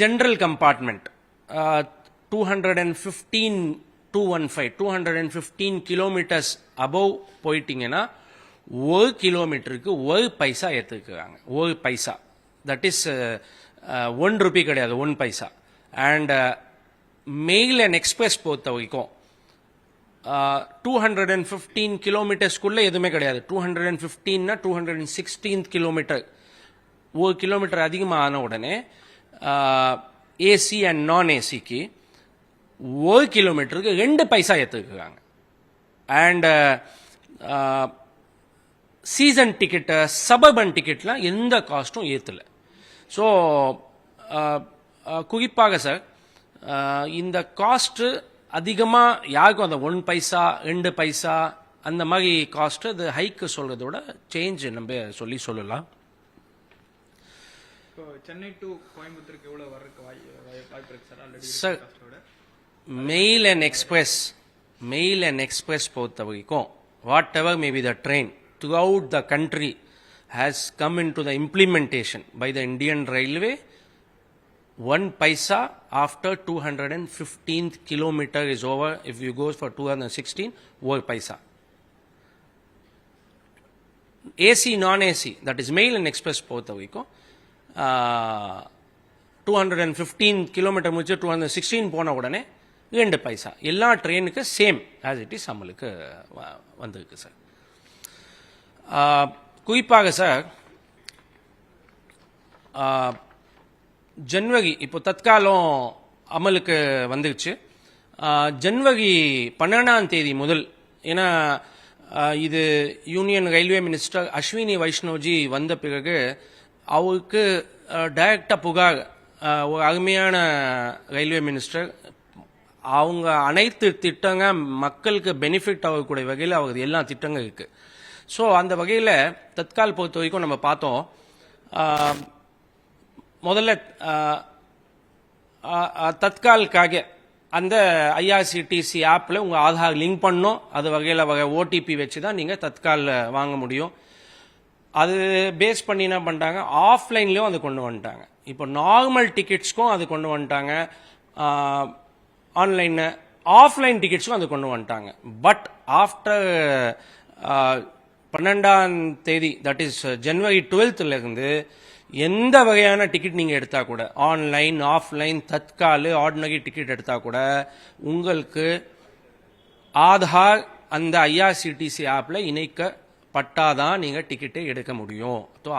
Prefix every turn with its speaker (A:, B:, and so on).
A: general compartment 215 kilometers above போயிட்டீங்கன்னா 1 கிலோமீட்டருக்கு 1 பைசா ஏற்றுக்குறாங்க. 1 பைசா, that is 1 Ruby கிடையாது, 1 பைசா. அண்ட் மெயில் அண்ட் எக்ஸ்பிரஸ் பொறுத்த வரைக்கும் 215 கிலோமீட்டர்ஸ்குள்ளே எதுவுமே கிடையாது. 215னா 216 கிலோமீட்டர், 1 கிலோமீட்டர் அதிகமாக ஆன உடனே ஏசி அண்ட் நான் ஏசிக்கு 1 கிலோமீட்டருக்கு 2 பைசா ஏற்றுக்குறாங்க. அண்ட் சீசன் டிக்கெட்டு, சபர்பன் டிக்கெட்லாம் எந்த காஸ்ட்டும் ஏற்றலை. ஸோ குறிப்பாக சார் இந்த காஸ்ட்டு அதிகமாக யாருக்கும் அந்த 1 பைசா 2 பைசா அந்த மாதிரி காஸ்ட்டு அது ஹைக்கு சொல்கிறதோட சேஞ்ச் நம்ம சொல்லலாம்.
B: சென்னை டு கோயம்புத்தூருக்கு எவ்வளோ வரக்கு வாய்ப்பு இருக்கு sir? Already
A: sir mail and express பொறுத்த வரைக்கும் what ever may be the train throughout the country has come into the implementation by the Indian Railway. 1 paisa after 215th kilometer is over. If you go for 216, 1 paisa. AC, non-AC, that is mail and express பொறுத்த வரைக்கும் 215 kilometre முடிச்சு 216 போன உடனே 2 பைசா. எல்லா ட்ரெயினுக்கு same as it is அமலுக்கு வந்திருக்கு sir. குறிப்பாக சார் ஜனவரி இப்போ தற்காலம் அமலுக்கு வந்துருச்சு. ஜனவரி 12ஆம் தேதி முதல், ஏன்னா இது union railway minister Ashwini Vaishnawji வந்த பிறகு அவருக்கு டைரக்டாக புகார், ஒரு அருமையான ரயில்வே மினிஸ்டர், அவங்க அனைத்து திட்டங்க மக்களுக்கு பெனிஃபிட் ஆகக்கூடிய வகையில் அவர் எல்லா திட்டங்கள் இருக்குது. ஸோ அந்த வகையில் தற்கால் பொறுத்த வரைக்கும் நம்ம பார்த்தோம், முதல்ல தற்காலுக்காக அந்த ஐஆர்சிடிசி ஆப்பில் உங்கள் ஆதார் லிங்க் பண்ணோம். அது வகையில் ஓடிபி வச்சு தான் நீங்கள் தற்கால் வாங்க முடியும். அது பேஸ் பண்ணி என்ன பண்ணிட்டாங்க, ஆஃப்லைன்லேயும் அது கொண்டு வந்துட்டாங்க. இப்போ நார்மல் டிக்கெட்ஸ்க்கும் அது கொண்டு வந்துட்டாங்க, ஆன்லைன் ஆஃப்லைன் டிக்கெட்ஸ்க்கும் அது கொண்டு வந்துட்டாங்க. பட் ஆஃப்டர் 12ஆம் தேதி, தட் இஸ் ஜனவரி 12th எந்த வகையான டிக்கெட் நீங்கள் எடுத்தால் கூட, ஆன்லைன் ஆஃப்லைன் தற்கால் ஆர்டினரி டிக்கெட் எடுத்தால் கூட உங்களுக்கு ஆதார் அந்த ஐஆர்சிடிசி ஆப்பில் இணைக்கப்பட்டாதான் நீங்கள் டிக்கெட்டை எடுக்க முடியும். ஸோ